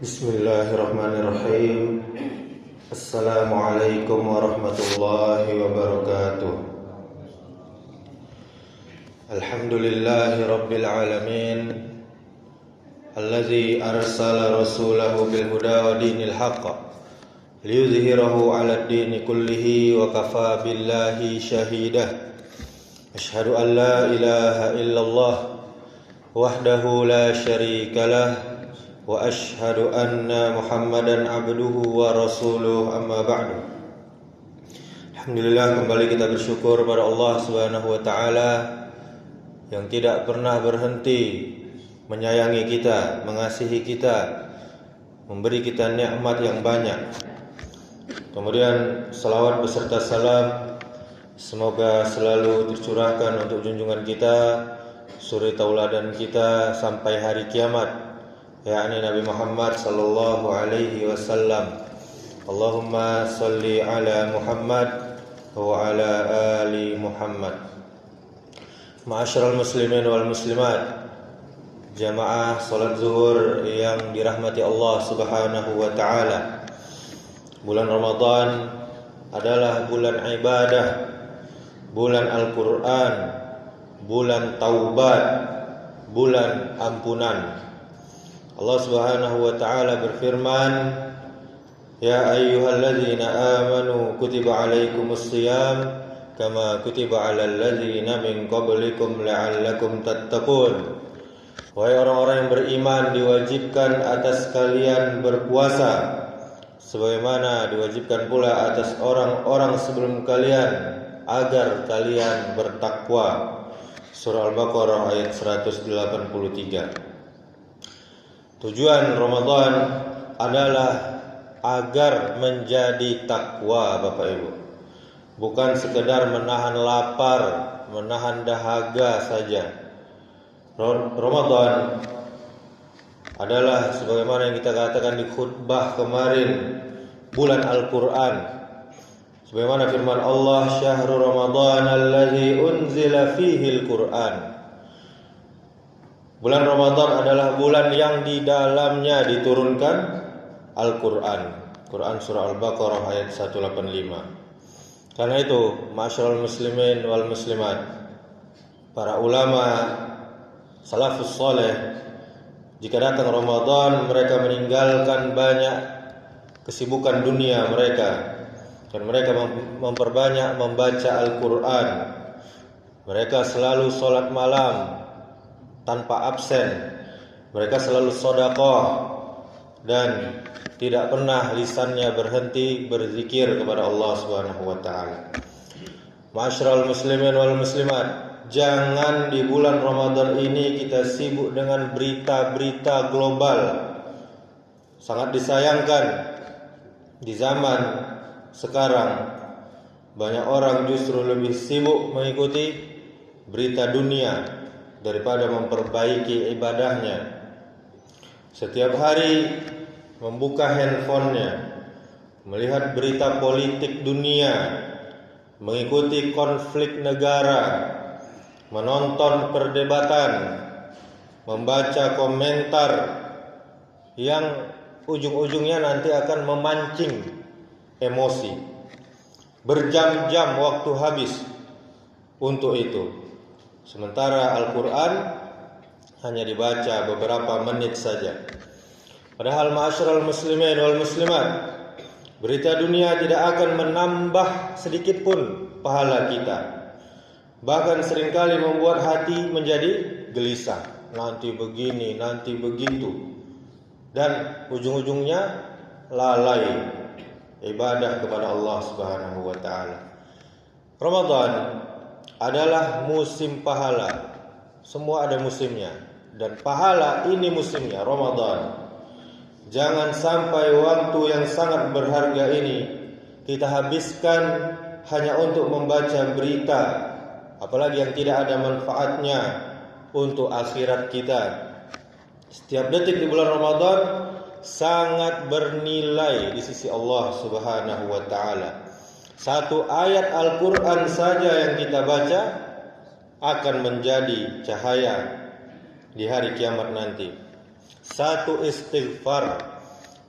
Bismillahirrahmanirrahim. Assalamualaikum warahmatullahi wabarakatuh. Alhamdulillahi rabbil alamin, allazi arsala rasulahu bil huda wa dinil haqq liyuzhirahu 'alad dini kullihi wa kafa billahi shahidah. Asyhadu an la ilaha illallah wahdahu la syarikalah wa asyhadu anna Muhammadan abduhu wa rasuluh, amma ba'du. Alhamdulillah, kembali kita bersyukur pada Allah Subhanahu wa taala yang tidak pernah berhenti menyayangi kita, mengasihi kita, memberi kita nikmat yang banyak. Kemudian salawat beserta salam semoga selalu tercurahkan untuk junjungan kita, suri tauladan kita sampai hari kiamat, yakni Nabi Muhammad sallallahu alaihi wasallam. Allahumma salli ala Muhammad wa ala ali Muhammad. Ma'asyiral muslimin wal muslimat, jamaah salat zuhur yang dirahmati Allah Subhanahu wa taala. Bulan Ramadan adalah bulan ibadah, bulan Al-Qur'an, bulan taubat, bulan ampunan. Allah Subhanahu wa taala berfirman, ya ayyuhalladzina amanu kutiba alaikumus shiyam kama kutiba alal ladzina min qablikum la'allakum tattaqun. Wahai orang-orang yang beriman, diwajibkan atas kalian berpuasa sebagaimana diwajibkan pula atas orang-orang sebelum kalian agar kalian bertakwa. Surah Al-Baqarah ayat 183. Tujuan Ramadan adalah agar menjadi takwa, Bapak Ibu. Bukan sekedar menahan lapar, menahan dahaga saja. Ramadan adalah sebagaimana yang kita katakan di khutbah kemarin, bulan Al-Qur'an. Sebagaimana firman Allah, syahrul Ramadan allazi unzila fihi al-Qur'an. Bulan Ramadan adalah bulan yang di dalamnya diturunkan Al-Quran. Quran surah Al-Baqarah ayat 185. Karena itu, ma'asyiral muslimin wal muslimat, para ulama salafus saleh, jika datang Ramadan mereka meninggalkan banyak kesibukan dunia mereka dan mereka memperbanyak membaca Al-Quran. Mereka selalu sholat malam tanpa absen. Mereka selalu sedekah dan tidak pernah lisannya berhenti berzikir kepada Allah Subhanahu wa taala. Ma'asyiral muslimin wal muslimat, jangan di bulan Ramadan ini kita sibuk dengan berita-berita global. Sangat disayangkan di zaman sekarang banyak orang justru lebih sibuk mengikuti berita dunia daripada memperbaiki ibadahnya. Setiap hari membuka handphonenya, melihat berita politik dunia, mengikuti konflik negara, menonton perdebatan, membaca komentar yang ujung-ujungnya nanti akan memancing emosi. Berjam-jam waktu habis untuk itu. Sementara Al-Quran hanya dibaca beberapa menit saja. Padahal ma'asyiral muslimin wal muslimat, berita dunia tidak akan menambah sedikit pun pahala kita. Bahkan seringkali membuat hati menjadi gelisah. Nanti begini, nanti begitu. Dan ujung-ujungnya lalai ibadah kepada Allah Subhanahu wa taala. Ramadan adalah musim pahala. Semua ada musimnya, dan pahala ini musimnya, Ramadan. Jangan sampai waktu yang sangat berharga ini kita habiskan hanya untuk membaca berita, apalagi yang tidak ada manfaatnya untuk akhirat kita. Setiap detik di bulan Ramadan sangat bernilai di sisi Allah Subhanahu wa taala. Satu ayat Al-Quran saja yang kita baca akan menjadi cahaya di hari kiamat nanti. Satu istighfar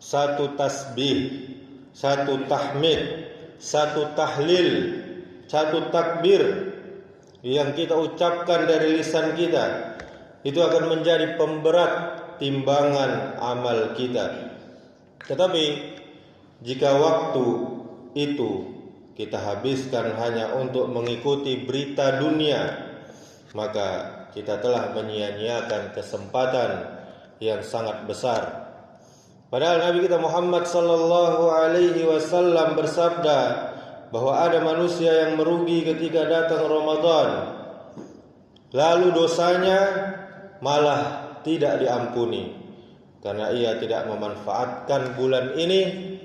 satu tasbih, satu tahmid, satu tahlil, satu takbir yang kita ucapkan dari lisan kita, itu akan menjadi pemberat timbangan amal kita. Tetapi jika waktu itu kita habiskan hanya untuk mengikuti berita dunia, maka kita telah menyia-nyiakan kesempatan yang sangat besar. Padahal Nabi kita Muhammad sallallahu alaihi wasallam bersabda bahwa ada manusia yang merugi ketika datang Ramadan, lalu dosanya malah tidak diampuni karena ia tidak memanfaatkan bulan ini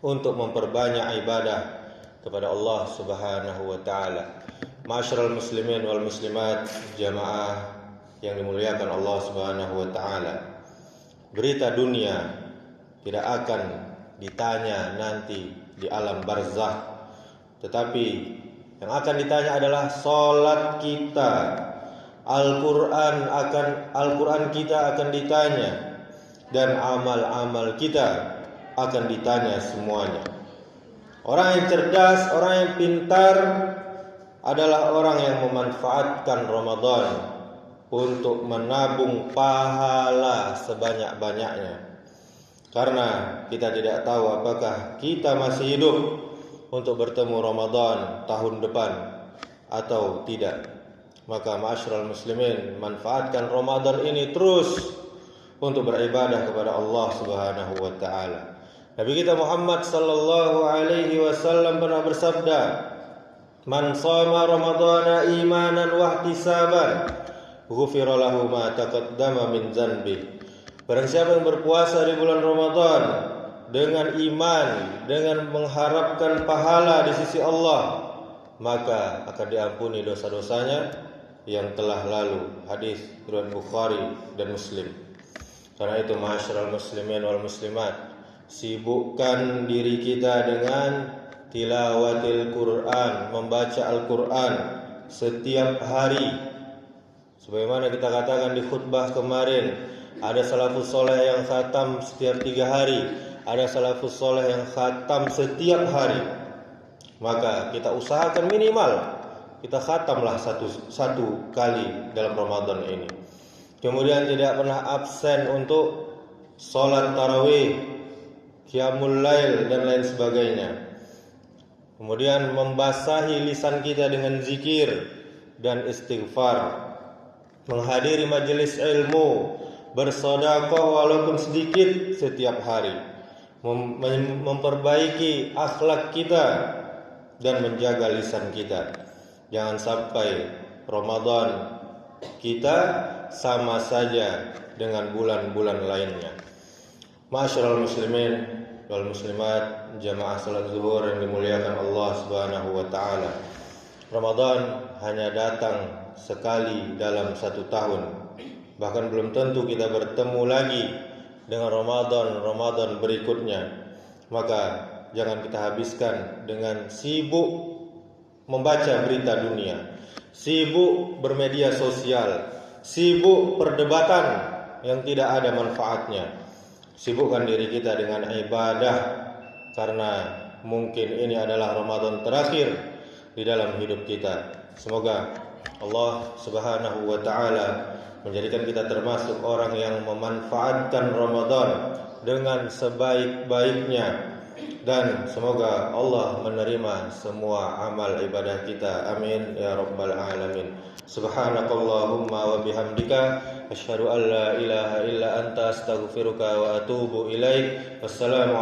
untuk memperbanyak ibadah kepada Allah Subhanahu wa taala. Ma'asyiral muslimin wal muslimat, jamaah yang dimuliakan Allah Subhanahu wa taala. Berita dunia tidak akan ditanya nanti di alam barzakh, tetapi yang akan ditanya adalah salat kita. Al-Quran kita akan ditanya, dan amal-amal kita akan ditanya semuanya. Orang yang cerdas, orang yang pintar adalah orang yang memanfaatkan Ramadan untuk menabung pahala sebanyak-banyaknya. Karena kita tidak tahu apakah kita masih hidup untuk bertemu Ramadan tahun depan atau tidak. Maka ma'asyiral muslimin, manfaatkan Ramadan ini terus untuk beribadah kepada Allah Subhanahu wa taala. Nabi kita Muhammad sallallahu alaihi wasallam pernah bersabda, "Man shoma Ramadhana imanan wa ihtisaban, ghufira lahu ma taqaddama min dzanbi." Barang siapa yang berpuasa di bulan Ramadan dengan iman, dengan mengharapkan pahala di sisi Allah, maka akan diampuni dosa-dosanya yang telah lalu. Hadis riwayat Bukhari dan Muslim. Karena itu ma'asyiral muslimin wal muslimat, sibukkan diri kita dengan tilawatil Quran, membaca Al-Quran setiap hari. Sebagaimana kita katakan di khutbah kemarin, ada salafus soleh yang khatam setiap 3 hari, ada salafus soleh yang khatam setiap hari. Maka kita usahakan minimal kita khatamlah satu kali dalam Ramadan ini. Kemudian tidak pernah absen untuk sholat tarawih, qiyamul lail dan lain sebagainya. Kemudian membasahi lisan kita dengan zikir dan istighfar, menghadiri majelis ilmu, bersedekah walaupun sedikit setiap hari, memperbaiki akhlak kita dan menjaga lisan kita. Jangan sampai Ramadan kita sama saja dengan bulan-bulan lainnya. Ma'asyiral muslimin wal muslimat, jamaah salat zuhur yang dimuliakan Allah Subhanahu wa taala. Ramadan hanya datang sekali dalam 1 tahun. Bahkan belum tentu kita bertemu lagi dengan Ramadan berikutnya. Maka jangan kita habiskan dengan sibuk membaca berita dunia, sibuk bermedia sosial, sibuk perdebatan yang tidak ada manfaatnya. Sibukkan diri kita dengan ibadah, karena mungkin ini adalah Ramadan terakhir di dalam hidup kita. Semoga Allah Subhanahu wa taala menjadikan kita termasuk orang yang memanfaatkan Ramadan dengan sebaik-baiknya, dan semoga Allah menerima semua amal ibadah kita. Amin ya rabbal alamin. Subhanakallahumma wa bihamdika, asyhadu an la ilaha illa anta, astaghfiruka wa atubu ilaik. Wassalamu